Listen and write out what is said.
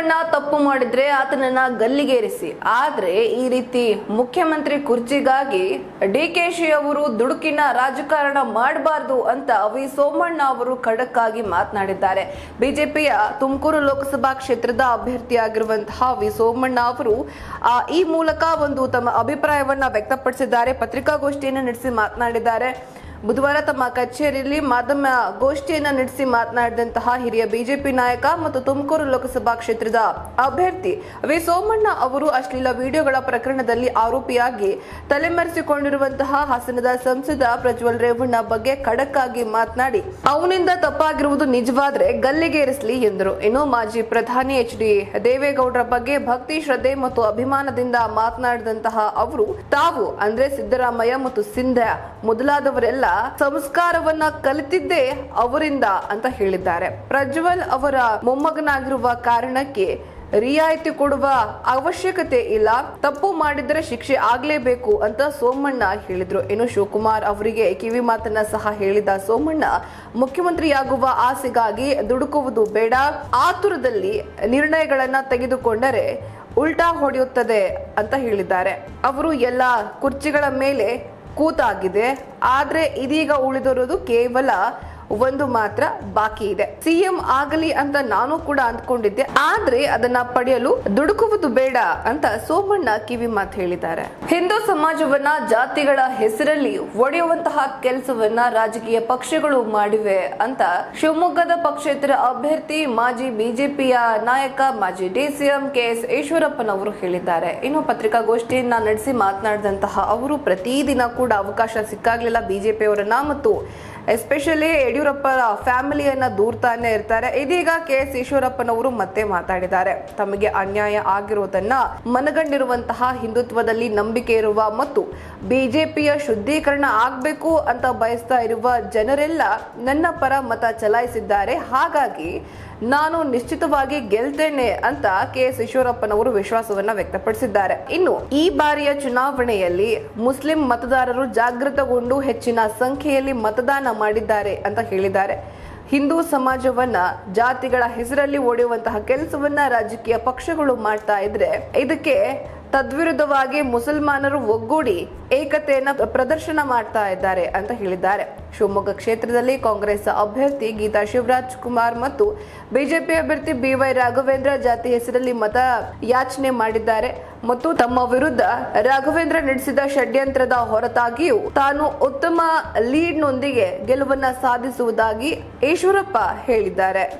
ಸೋಮಣ್ಣ ತಪ್ಪು ಮಾಡಿದ್ರೆ ಆತನನ್ನ ಗಲ್ಲಿಗೇರಿಸಿ, ಆದ್ರೆ ಈ ರೀತಿ ಮುಖ್ಯಮಂತ್ರಿ ಕುರ್ಚಿಗಾಗಿ ಡಿಕೆಶಿ ಅವರು ದುಡುಕಿನ ರಾಜಕಾರಣ ಮಾಡಬಾರದು ಅಂತ ಸೋಮಣ್ಣ ಅವರು ಖಡಕ್ ಆಗಿ ಮಾತನಾಡಿದ್ದಾರೆ. ಬಿಜೆಪಿಯ ತುಮಕೂರು ಲೋಕಸಭಾ ಕ್ಷೇತ್ರದ ಅಭ್ಯರ್ಥಿಯಾಗಿರುವಂತಹ ಸೋಮಣ್ಣ ಅವರು ಈ ಮೂಲಕ ಒಂದು ತಮ್ಮ ಅಭಿಪ್ರಾಯವನ್ನ ವ್ಯಕ್ತಪಡಿಸಿದ್ದಾರೆ. ಪತ್ರಿಕಾಗೋಷ್ಠಿಯನ್ನು ನಡೆಸಿ ಮಾತನಾಡಿದ್ದಾರೆ. ಬುಧವಾರ ತಮ್ಮ ಕಚೇರಿಯಲ್ಲಿ ಮಾಧ್ಯಮ ಗೋಷ್ಠಿಯನ್ನು ನಡೆಸಿ ಮಾತನಾಡಿದಂತಹ ಹಿರಿಯ ಬಿಜೆಪಿ ನಾಯಕ ಮತ್ತು ತುಮಕೂರು ಲೋಕಸಭಾ ಕ್ಷೇತ್ರದ ಅಭ್ಯರ್ಥಿ ಸೋಮಣ್ಣ ಅವರು ಅಶ್ಲೀಲ ವಿಡಿಯೋಗಳ ಪ್ರಕರಣದಲ್ಲಿ ಆರೋಪಿಯಾಗಿ ತಲೆಮರೆಸಿಕೊಂಡಿರುವಂತಹ ಹಾಸನದ ಸಂಸದ ಪ್ರಜ್ವಲ್ ರೇವಣ್ಣ ಬಗ್ಗೆ ಖಡಕ್ ಆಗಿ ಮಾತನಾಡಿ ಅವನಿಂದ ತಪ್ಪಾಗಿರುವುದು ನಿಜವಾದ್ರೆ ಗಲ್ಲಿಗೇರಿಸಲಿ ಎಂದರು. ಇನ್ನು ಮಾಜಿ ಪ್ರಧಾನಿ ಎಚ್.ಡಿ. ದೇವೇಗೌಡರ ಬಗ್ಗೆ ಭಕ್ತಿ, ಶ್ರದ್ಧೆ ಮತ್ತು ಅಭಿಮಾನದಿಂದ ಮಾತನಾಡಿದಂತಹ ಅವರು ತಾವು ಅಂದ್ರೆ ಸಿದ್ದರಾಮಯ್ಯ ಮತ್ತು ಸಿಂಧ್ಯಾ ಮೊದಲಾದವರೆಲ್ಲ ಸಂಸ್ಕಾರವನ್ನ ಕಲಿತಿದ್ದೇ ಅವರಿಂದ ಅಂತ ಹೇಳಿದ್ದಾರೆ. ಪ್ರಜ್ವಲ್ ಅವರ ಮೊಮ್ಮಗನಾಗಿರುವ ಕಾರಣಕ್ಕೆ ರಿಯಾಯಿತಿ ಕೊಡುವ ಅವಶ್ಯಕತೆ ಇಲ್ಲ, ತಪ್ಪು ಮಾಡಿದ್ರೆ ಶಿಕ್ಷೆ ಆಗ್ಲೇಬೇಕು ಅಂತ ಸೋಮಣ್ಣ ಹೇಳಿದ್ರು. ಇನ್ನು ಶಿವಕುಮಾರ್ ಅವರಿಗೆ ಕಿವಿ ಮಾತನ್ನ ಸಹ ಹೇಳಿದ ಸೋಮಣ್ಣ, ಮುಖ್ಯಮಂತ್ರಿಯಾಗುವ ಆಸೆಗಾಗಿ ದುಡುಕುವುದು ಬೇಡ, ಆತುರದಲ್ಲಿ ನಿರ್ಣಯಗಳನ್ನ ತೆಗೆದುಕೊಂಡರೆ ಉಲ್ಟಾ ಹೊಡೆಯುತ್ತದೆ ಅಂತ ಹೇಳಿದ್ದಾರೆ. ಅವರು ಎಲ್ಲ ಕುರ್ಚಿಗಳ ಮೇಲೆ ಕೂತಾಗಿದೆ, ಆದ್ರೆ ಇದೀಗ ಉಳಿದಿರೋದು ಕೇವಲ ಒಂದು ಮಾತ್ರ ಬಾಕಿ ಇದೆ. ಸಿಎಂ ಆಗಲಿ ಅಂತ ನಾನು ಕೂಡ ಅಂದ್ಕೊಂಡಿದ್ದೆ, ಆದ್ರೆ ಅದನ್ನ ಪಡೆಯಲು ದುಡುಕುವುದು ಬೇಡ ಅಂತ ಸೋಮಣ್ಣ ಕಿವಿ ಮಾತು ಹೇಳಿದ್ದಾರೆ. ಹಿಂದೂ ಸಮಾಜವನ್ನ ಜಾತಿಗಳ ಹೆಸರಲ್ಲಿ ಒಡೆಯುವಂತಹ ಕೆಲಸವನ್ನ ರಾಜಕೀಯ ಪಕ್ಷಗಳು ಮಾಡಿವೆ ಅಂತ ಶಿವಮೊಗ್ಗದ ಪಕ್ಷೇತರ ಅಭ್ಯರ್ಥಿ ಮಾಜಿ ಬಿಜೆಪಿಯ ನಾಯಕ ಮಾಜಿ ಡಿಸಿಎಂ ಕೆ.ಎಸ್. ಈಶ್ವರಪ್ಪನವರು ಹೇಳಿದ್ದಾರೆ. ಇನ್ನು ಪತ್ರಿಕಾಗೋಷ್ಠಿಯನ್ನ ನಡೆಸಿ ಮಾತನಾಡಿದಂತಹ ಅವರು ಪ್ರತಿದಿನ ಕೂಡ ಅವಕಾಶ ಸಿಕ್ಕಾಗ್ಲಿಲ್ಲ ಬಿಜೆಪಿಯವರನ್ನ ಮತ್ತು ಎಸ್ಪೆಷಲಿ ಯಡಿಯೂರಪ್ಪ ಫ್ಯಾಮಿಲಿಯನ್ನ ದೂರ್ತಾನೆ ಇರ್ತಾರೆ. ಇದೀಗ ಕೆ.ಎಸ್. ಈಶ್ವರಪ್ಪನವರು ಮತ್ತೆ ಮಾತಾಡಿದ್ದಾರೆ. ತಮಗೆ ಅನ್ಯಾಯ ಆಗಿರುವುದನ್ನ ಮನಗಂಡಿರುವಂತಹ, ಹಿಂದುತ್ವದಲ್ಲಿ ನಂಬಿಕೆ ಇರುವ ಮತ್ತು ಬಿಜೆಪಿಯ ಶುದ್ಧೀಕರಣ ಆಗ್ಬೇಕು ಅಂತ ಬಯಸ್ತಾ ಇರುವ ಜನರೆಲ್ಲ ನನ್ನ ಪರ ಮತ ಚಲಾಯಿಸಿದ್ದಾರೆ, ಹಾಗಾಗಿ ನಾನು ನಿಶ್ಚಿತವಾಗಿ ಗೆಲ್ತೇನೆ ಅಂತ ಕೆ.ಎಸ್. ಈಶ್ವರಪ್ಪನವರು ವಿಶ್ವಾಸವನ್ನ ವ್ಯಕ್ತಪಡಿಸಿದ್ದಾರೆ. ಇನ್ನು ಈ ಬಾರಿಯ ಚುನಾವಣೆಯಲ್ಲಿ ಮುಸ್ಲಿಂ ಮತದಾರರು ಜಾಗೃತಗೊಂಡು ಹೆಚ್ಚಿನ ಸಂಖ್ಯೆಯಲ್ಲಿ ಮತದಾನ ಮಾಡಿದ್ದಾರೆ ಅಂತ ಹೇಳಿದ್ದಾರೆ. ಹಿಂದೂ ಸಮಾಜವನ್ನ ಜಾತಿಗಳ ಹೆಸರಲ್ಲಿ ಒಡೆಯುವಂತಹ ಕೆಲಸವನ್ನ ರಾಜಕೀಯ ಪಕ್ಷಗಳು ಮಾಡ್ತಾ ಇದ್ರೆ ಇದಕ್ಕೆ ತದ್ವಿರುದ್ಧವಾಗಿ ಮುಸಲ್ಮಾನರು ಒಗ್ಗೂಡಿ ಏಕತೆಯನ್ನ ಪ್ರದರ್ಶನ ಮಾಡ್ತಾ ಇದ್ದಾರೆ ಅಂತ ಹೇಳಿದ್ದಾರೆ. ಶಿವಮೊಗ್ಗ ಕ್ಷೇತ್ರದಲ್ಲಿ ಕಾಂಗ್ರೆಸ್ ಅಭ್ಯರ್ಥಿ ಗೀತಾ ಶಿವರಾಜ್ ಕುಮಾರ್ ಮತ್ತು ಬಿಜೆಪಿ ಅಭ್ಯರ್ಥಿ ಬಿ.ವೈ. ರಾಘವೇಂದ್ರ ಜಾತಿ ಹೆಸರಲ್ಲಿ ಮತ ಯಾಚನೆ ಮಾಡಿದ್ದಾರೆ ಮತ್ತು ತಮ್ಮ ವಿರುದ್ಧ ರಾಘವೇಂದ್ರ ನಡೆಸಿದ ಷಡ್ಯಂತ್ರದ ಹೊರತಾಗಿಯೂ ತಾನು ಉತ್ತಮ ಲೀಡ್ನೊಂದಿಗೆ ಗೆಲುವನ್ನ ಸಾಧಿಸುವುದಾಗಿ ಈಶ್ವರಪ್ಪ ಹೇಳಿದ್ದಾರೆ.